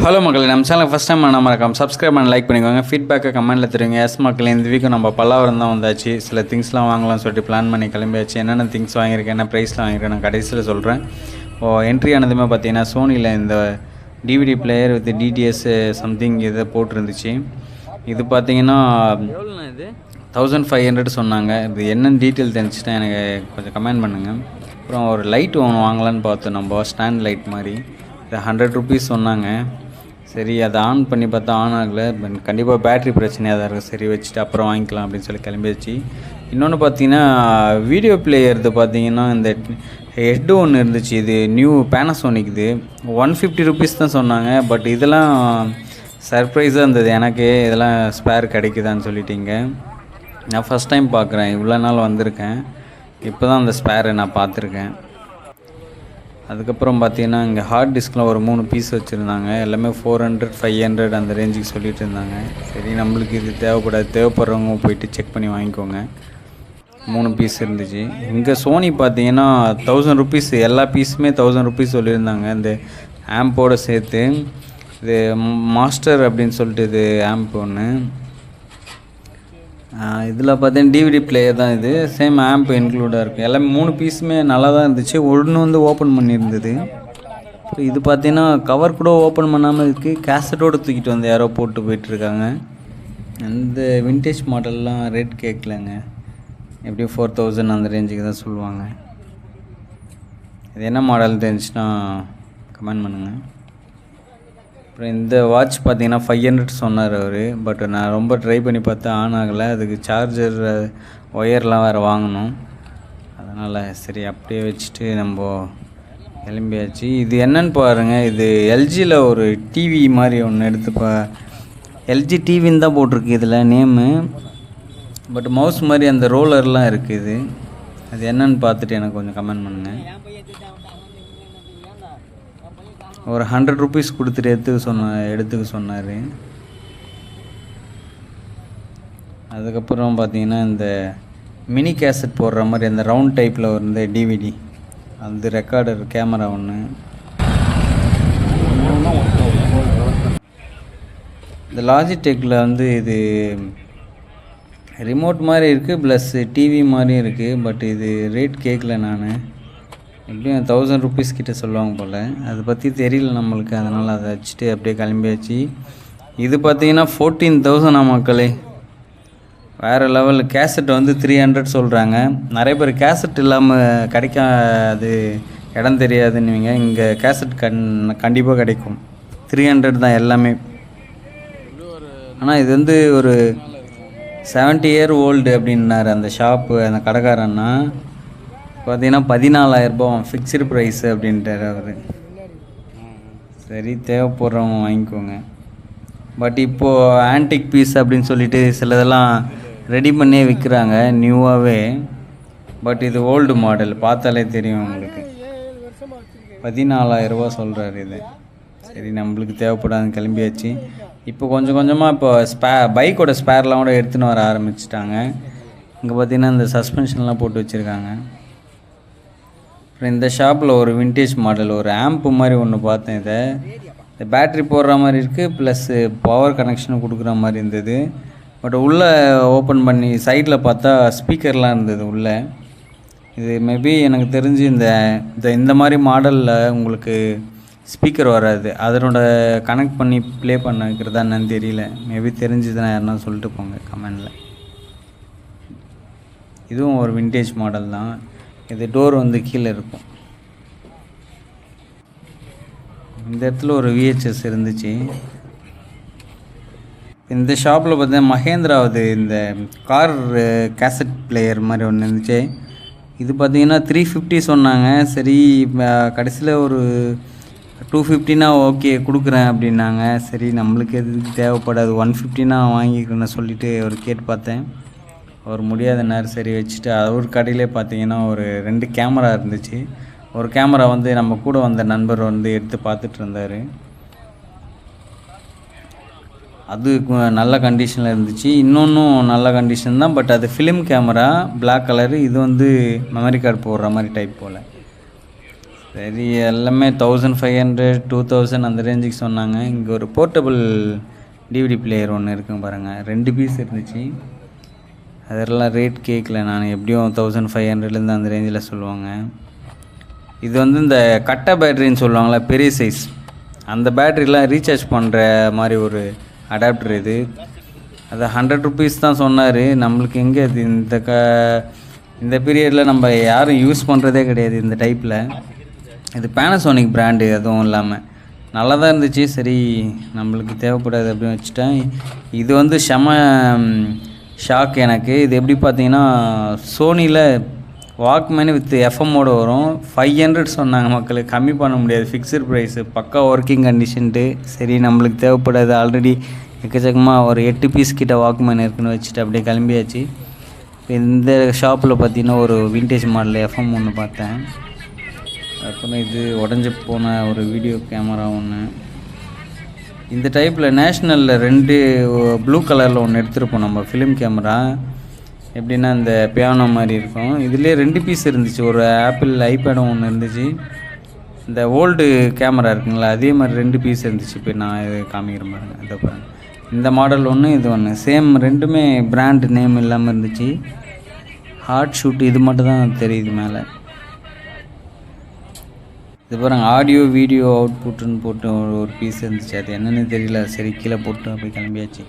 Hello மக்களே, நம்ம channel first time நம்ம மறக்காம சப்ஸ்கிரைப் பண்ணி லைக் பண்ணிக்கோங்க. ஃபீட்பேக்கை கமெண்ட்டில் தெரியுங்க. எஸ் மக்களே, இந்த வீக்கு நம்ம பல்லாவரம் தான் வந்தாச்சு. சில திங்ஸ்லாம் வாங்கலாம்னு சொல்லிட்டு பிளான் பண்ணி கிளம்பியாச்சு. என்னென்ன திங்ஸ் வாங்கியிருக்கேன், என்ன ப்ரைஸில் வாங்கியிருக்கேன் நான் கடைசியில் சொல்கிறேன். என்ட்ரி ஆனதுமே பார்த்தீங்கன்னா சோனியில் இந்த DVD player with DTS something இதை போட்டிருந்துச்சு. இது பார்த்தீங்கன்னா 1500 சொன்னாங்க. இது என்னென்னு டீட்டெயில் தெரிஞ்சுட்டா எனக்கு கொஞ்சம் கமெண்ட் பண்ணுங்கள். அப்புறம் ஒரு லைட் ஒன்று வாங்கலான்னு பார்த்தோம், நம்ம ஸ்டாண்ட் லைட் மாதிரி. இது 100 ருபீஸ் சொன்னாங்க. சரி, அதை ஆன் பண்ணி பார்த்தா ஆன் ஆகலை. கண்டிப்பாக பேட்ரி பிரச்சனையாக தான் இருக்குது. சரி, வச்சுட்டு அப்புறம் வாங்கிக்கலாம் அப்படின்னு சொல்லி கிளம்பிடுச்சு. இன்னொன்று பார்த்தீங்கன்னா வீடியோ பிளேயர் பார்த்தீங்கன்னா இந்த ஹெட்டு ஒன்று இருந்துச்சு. இது நியூ பேனாசோனிக். இது 150 ருபீஸ் தான் சொன்னாங்க. பட் இதெல்லாம் சர்ப்ரைஸாக இருந்தது எனக்கு. இதெல்லாம் ஸ்பேர் கிடைக்குதான்னு சொல்லிட்டீங்க. நான் ஃபஸ்ட் டைம் பார்க்குறேன், இவ்வளோ நாள் வந்திருக்கேன், இப்போ தான் அந்த ஸ்பேரை நான் பார்த்துருக்கேன். அதுக்கப்புறம் பார்த்தீங்கன்னா இங்கே ஹார்ட் டிஸ்கில் ஒரு 3 பீஸ் வச்சுருந்தாங்க. எல்லாமே 400 500 அந்த ரேஞ்சுக்கு சொல்லிட்டு இருந்தாங்க. சரி, நம்மளுக்கு இது தேவைப்படுறவங்க போயிட்டு செக் பண்ணி வாங்கிக்கோங்க. 3 பீஸ் இருந்துச்சு. இங்கே சோனி பார்த்தீங்கன்னா 1000 ருபீஸ், எல்லா பீஸுமே 1000 ருபீஸ் சொல்லியிருந்தாங்க. இந்த ஆம்போடு சேர்த்து இது மாஸ்டர் அப்படின்னு சொல்லிட்டு இது ஆம்ப் ஒன்று. இதில் பார்த்தீங்கன்னா டிவிடி பிளேயர் தான். இது சேம் ஆம்ப் இன்க்ளூடாக இருக்குது. எல்லாமே 3 பீஸுமே நல்லா தான் இருந்துச்சு. ஒன்று வந்து ஓப்பன் பண்ணியிருந்தது. இது பார்த்தீங்கன்னா கவர் கூட ஓப்பன் பண்ணாமல் இருக்குது. கேசட்டோடு தூக்கிட்டு வந்து யாரோ போட்டு போயிட்டுருக்காங்க. அந்த விண்டேஜ் மாடல்லாம் ரேட் கேட்கலங்க. எப்படியும் 4000 அந்த ரேஞ்சுக்கு தான் சொல்லுவாங்க. இது என்ன மாடல் தெரிஞ்சுன்னா கமெண்ட் பண்ணுங்கள். அப்புறம் இந்த வாட்ச் பார்த்தீங்கன்னா 500 சொன்னார் அவர். பட் நான் ரொம்ப ட்ரை பண்ணி பார்த்தா ஆன் ஆகலை. அதுக்கு சார்ஜர் ஒயர்லாம் வேறு வாங்கணும். அதனால் சரி அப்படியே வச்சுட்டு நம்ம கிளம்பியாச்சு. இது என்னன்னு பாருங்கள். இது எல்ஜியில் ஒரு டிவி மாதிரி ஒன்று எடுத்து எல்ஜி டிவின்னு தான் போட்டிருக்கு இதில் நேமு. பட் மவுஸ் மாதிரி அந்த ரோலர்லாம் இருக்குது. அது என்னன்னு பார்த்துட்டு எனக்கு கொஞ்சம் கமெண்ட் பண்ணுங்கள். ஒரு 100 ருபீஸ் கொடுத்துட்டு எடுத்துக்க சொன்னார். அதுக்கப்புறம் பார்த்தீங்கன்னா இந்த மினி கேசட் போடுற மாதிரி அந்த ரவுண்ட் டைப்பில் வந்து டிவிடி, அந்த ரெக்கார்டர் கேமரா ஒன்று. இந்த லாஜிடெக்கில் வந்து இது ரிமோட் மாதிரி இருக்குது, ப்ளஸ் டிவி மாதிரியும் இருக்குது. பட் இது ரேட் கேட்கல. நான் எப்படியும் 1000 ருபீஸ் கிட்டே சொல்லுவாங்க போல். அதை பற்றி தெரியல நம்மளுக்கு. அதனால் அதை வச்சுட்டு அப்படியே கிளம்பியாச்சு. இது பார்த்தீங்கன்னா 14,000 மக்களே, வேறு லெவல். கேசட் வந்து 300 சொல்கிறாங்க. நிறைய பேர் கேசட் இல்லாமல் கிடைக்காது, இடம் தெரியாதுன்னுவீங்க. இங்கே கேசட் கண்டிப்பாக கிடைக்கும். 300 தான் எல்லாமே. ஆனால் இது வந்து ஒரு 70 இயர் ஓல்டு அப்படின்னாரு அந்த ஷாப்பு, அந்த கடைக்காரன்னா. பார்த்தீங்கன்னா 14,000 ரூபாய் ஃபிக்ஸ்டு ப்ரைஸு அப்படின்ட்டார் அவர். சரி, தேவைப்படுறவங்க வாங்கிக்கோங்க. பட் இப்போது ஆன்டிக் பீஸ் அப்படின்னு சொல்லிட்டு சிலதெல்லாம் ரெடி பண்ணியே விற்கிறாங்க நியூவாகவே. பட் இது ஓல்டு மாடல், பார்த்தாலே தெரியும் உங்களுக்கு. 14,000 ரூபா சொல்கிறாரு இது. சரி, நம்மளுக்கு தேவைப்படாதுன்னு கிளம்பியாச்சு. இப்போ கொஞ்சம் கொஞ்சமாக இப்போ பைக்கோட ஸ்பேர்லாம் கூட எடுத்துன்னு வர ஆரம்பிச்சிட்டாங்க. இங்கே பார்த்தீங்கன்னா இந்த சஸ்பென்ஷன்லாம் போட்டு வச்சுருக்காங்க. அப்புறம் இந்த ஷாப்பில் ஒரு விண்டேஜ் மாடல் ஒரு ஆம்ப்பு மாதிரி ஒன்று பார்த்தேன். இந்த பேட்ரி போடுற மாதிரி இருக்குது, ப்ளஸ்ஸு பவர் கனெக்ஷனும் கொடுக்குற மாதிரி இருந்தது. பட் உள்ளே ஓப்பன் பண்ணி சைடில் பார்த்தா ஸ்பீக்கர்லாம் இருந்தது உள்ளே. இது மேபி எனக்கு தெரிஞ்சு இந்த மாதிரி மாடலில் உங்களுக்கு ஸ்பீக்கர் வராது. அதனோட கனெக்ட் பண்ணி ப்ளே பண்ண வைக்கிறதா என்னன்னு தெரியல. மேபி தெரிஞ்சுதுன்னா யாருன்னா சொல்லிட்டு போங்க கமெண்டில். இதுவும் ஒரு விண்டேஜ் மாடல் தான். இது டோர் வந்து கீழே இருக்கும். இந்த இடத்துல ஒரு VHS இருந்துச்சு. இந்த ஷாப்பில் பார்த்தீங்கன்னா மஹேந்திராவது இந்த கார் கேசட் பிளேயர் மாதிரி ஒன்று இருந்துச்சு. இது பார்த்தீங்கன்னா 350 சொன்னாங்க. சரி, கடைசியில் ஒரு 250னா ஓகே கொடுக்குறேன் அப்படின்னாங்க. சரி, நம்மளுக்கு எதுக்கு தேவைப்படாது, 150னா வாங்கிக்கிறேன்னு சொல்லிவிட்டு ஒரு கேட்டு பார்த்தேன். அவர் முடியாத நேரம் சரி வச்சுட்டு அவர் கடையிலே பார்த்தீங்கன்னா ஒரு 2 கேமரா இருந்துச்சு. ஒரு கேமரா வந்து நம்ம கூட வந்த நண்பர் வந்து எடுத்து பார்த்துட்டு இருந்தார். அது நல்ல கண்டிஷனில் இருந்துச்சு. இன்னொன்றும் நல்ல கண்டிஷன் தான். பட் அது ஃபிலிம் கேமரா, பிளாக் கலரு. இது வந்து மெமரி கார்டு போடுற மாதிரி டைப் போல். சரி எல்லாமே 1500 2000 அந்த ரேஞ்சுக்கு சொன்னாங்க. இங்கே ஒரு போர்ட்டபிள் டிவிடி பிளேயர் ஒன்று இருக்குங்க பாருங்கள், 2 பீஸ் இருந்துச்சு. அதெல்லாம் ரேட் கேட்கல நான், எப்படியும் 1500லேருந்து அந்த ரேஞ்சில் சொல்லுவாங்க. இது வந்து இந்த கட்டை பேட்ரின்னு சொல்லுவாங்களா, பெரிய சைஸ், அந்த பேட்ரிலாம் ரீசார்ஜ் பண்ணுற மாதிரி ஒரு அடாப்டர் இது. அது 100 ருபீஸ் தான் சொன்னார். நம்மளுக்கு எங்கே இது இந்த பீரியடில் நம்ம யாரும் யூஸ் பண்ணுறதே கிடையாது இந்த டைப்பில். இது பேனசோனிக் பிராண்டு, அதுவும் இல்லாமல் நல்லா தான் இருந்துச்சு. சரி நம்மளுக்கு தேவைப்படாது அப்படின்னு வச்சுட்டேன். இது வந்து ஷாக் எனக்கு. இது எப்படி பார்த்தீங்கன்னா சோனியில் வாக்மேன் வித் எஃப்எம்மோடு வரும். 500 சொன்னாங்க மக்களுக்கு, கம்மி பண்ண முடியாது, ஃபிக்ஸட் ப்ரைஸு, பக்கா ஒர்க்கிங் கண்டிஷன்ட்டு. சரி நம்மளுக்கு தேவைப்படாது, ஆல்ரெடி எக்கச்சக்கமாக ஒரு 8 பீஸ் கிட்ட வாக்மேன் இருக்குன்னு வச்சுட்டு அப்படியே கிளம்பியாச்சு. இந்த ஷாப்பில் பார்த்தீங்கன்னா ஒரு விண்டேஜ் மாடல் எஃப்எம் ஒன்று பார்த்தேன். அப்புறம் இது உடஞ்சி போன ஒரு வீடியோ கேமரா ஒன்று. இந்த டைப்பில் நேஷ்னலில் 2 ப்ளூ கலரில் ஒன்று எடுத்துருப்போம் நம்ம ஃபிலிம் கேமரா. எப்படின்னா இந்த பியானோ மாதிரி இருக்கும். இதுலேயே 2 பீஸ் இருந்துச்சு. ஒரு ஆப்பிள் ஐபேடும் ஒன்று இருந்துச்சு. இந்த ஓல்டு கேமரா இருக்குங்களா, அதே மாதிரி 2 பீஸ் இருந்துச்சு. இப்போ நான் இது காமிக்கிறேன் பாருங்கள், இதை பாருங்கள். இந்த மாடல் ஒன்று, இது ஒன்று சேம், ரெண்டுமே பிராண்ட் நேம் இல்லாமல் இருந்துச்சு. ஹாட் ஷூட் இது மட்டும் தான் தெரியுது மேலே. இது பாருங்கள், ஆடியோ வீடியோ அவுட்புட்டுன்னு போட்டு ஒரு பீஸ் இருந்துச்சு. அது என்னென்னு தெரியல. சரி கீழே போட்டு போய் கிளம்பியாச்சு.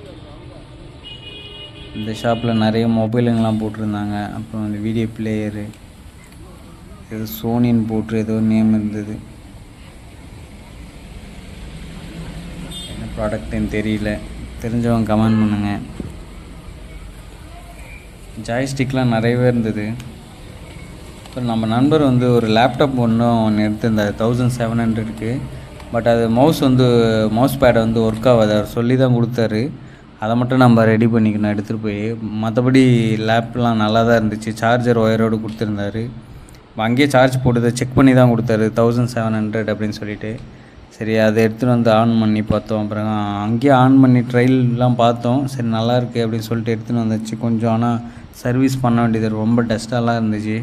இந்த ஷாப்பில் நிறைய மொபைலுங்கெலாம் போட்டிருந்தாங்க. அப்புறம் இந்த வீடியோ பிளேயரு, இது சோனின்னு போட்டு ஏதோ நேம் இருந்தது. என்ன ப்ராடக்ட்டுன்னு தெரியல, தெரிஞ்சவங்க கமெண்ட் பண்ணுங்கள். ஜாய்ஸ்டிக்லாம் நிறையவே இருந்தது. அப்புறம் நம்ம நண்பர் வந்து ஒரு லேப்டாப் ஒன்று எடுத்திருந்தார் 1700க்கு. பட் அது மவுஸ் பேடை வந்து ஒர்க் ஆகாது. அவர் சொல்லி தான் கொடுத்தாரு. அதை மட்டும் நம்ம ரெடி பண்ணிக்கணும் எடுத்துகிட்டு போய். மற்றபடி லேப்லாம் நல்லா தான் இருந்துச்சு. சார்ஜர் ஒயரோடு கொடுத்துருந்தாரு. அங்கேயே சார்ஜ் போட்டு செக் பண்ணி தான் கொடுத்தாரு 1700 அப்படின்னு சொல்லிட்டு. சரி அதை எடுத்துகிட்டு வந்து ஆன் பண்ணி பார்த்தோம். அப்புறம் அங்கேயே ஆன் பண்ணி ட்ரையல்லாம் பார்த்தோம். சரி நல்லாயிருக்கு அப்படின்னு சொல்லிட்டு எடுத்துகிட்டு வந்துச்சு. கொஞ்சம் ஆனால் சர்வீஸ் பண்ண வேண்டியது, ரொம்ப டஸ்ட்டாலாம் இருந்துச்சு.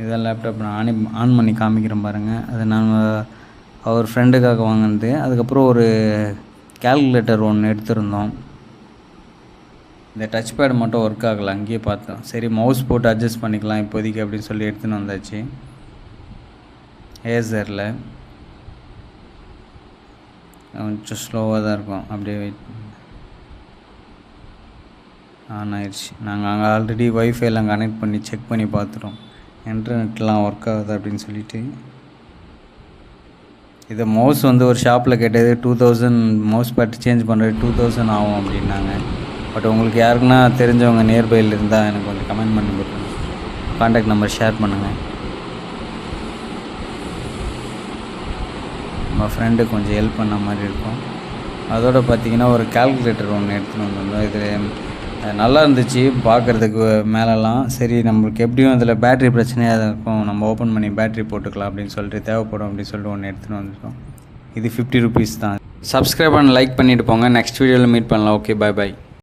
இதான் லேப்டாப் நான் ஆன் பண்ணி காமிக்கிறேன் பாருங்கள். அது நான் அவர் ஃப்ரெண்டுக்காக வாங்கினது. அதுக்கப்புறம் ஒரு கேல்குலேட்டர் ஒன்று எடுத்திருந்தோம். இந்த டச் பேட் மட்டும் ஒர்க் ஆகலை, அங்கேயே பார்த்தோம். சரி மவுஸ் போட்டு அட்ஜஸ்ட் பண்ணிக்கலாம் இப்போதைக்கு அப்படின்னு சொல்லி எடுத்துன்னு வந்தாச்சு. ஏசரில் கொஞ்சம் ஸ்லோவாக தான் இருக்கும், அப்படியே வெயிட் ஆன் ஆயிடுச்சு. நாங்கள் அங்கே ஆல்ரெடி ஒய்ஃபைலாம் கனெக்ட் பண்ணி செக் பண்ணி பார்த்துட்டோம், இன்டர்நெட்லாம் ஒர்க் ஆகுது அப்படின்னு சொல்லிட்டு. இதை மவுஸ் வந்து ஒரு ஷாப்பில் கேட்டது 2000, மவுஸ் பேட் சேஞ்ச் பண்ணுறது 2000 ஆகும் அப்படின்னாங்க. பட் உங்களுக்கு யாருக்குன்னா தெரிஞ்சவங்க நியர்பையில் இருந்தால் எனக்கு கொஞ்சம் கமெண்ட் பண்ணி கொடுங்க, கான்டாக்ட் நம்பர் ஷேர் பண்ணுங்கள். நம்ம ஃப்ரெண்டுக்கு கொஞ்சம் ஹெல்ப் பண்ண மாதிரி இருக்கும். அதோடு பார்த்திங்கன்னா ஒரு கால்குலேட்டர் ஒன்று எடுத்துகிட்டு வந்திருந்தோம். இது நல்லா இருந்துச்சு பார்க்குறதுக்கு மேலெலாம். சரி நம்மளுக்கு எப்படியும் இதில் பேட்ரி பிரச்சனையாக தான் இருக்கும், நம்ம ஓப்பன் பண்ணி பேட்ரி போட்டுக்கலாம் அப்படின்னு சொல்லிட்டு தேவைப்படும் அப்படின்னு சொல்லிட்டு ஒன்று எடுத்துகிட்டு வந்துட்டோம். இது 50 ருபீஸ் தான். சப்ஸ்கிரைப் பண்ணி லைக் பண்ணிவிட்டு போங்க. நெக்ஸ்ட் வீடியோவில் மீட் பண்ணலாம். ஓகே, பாய் பாய்.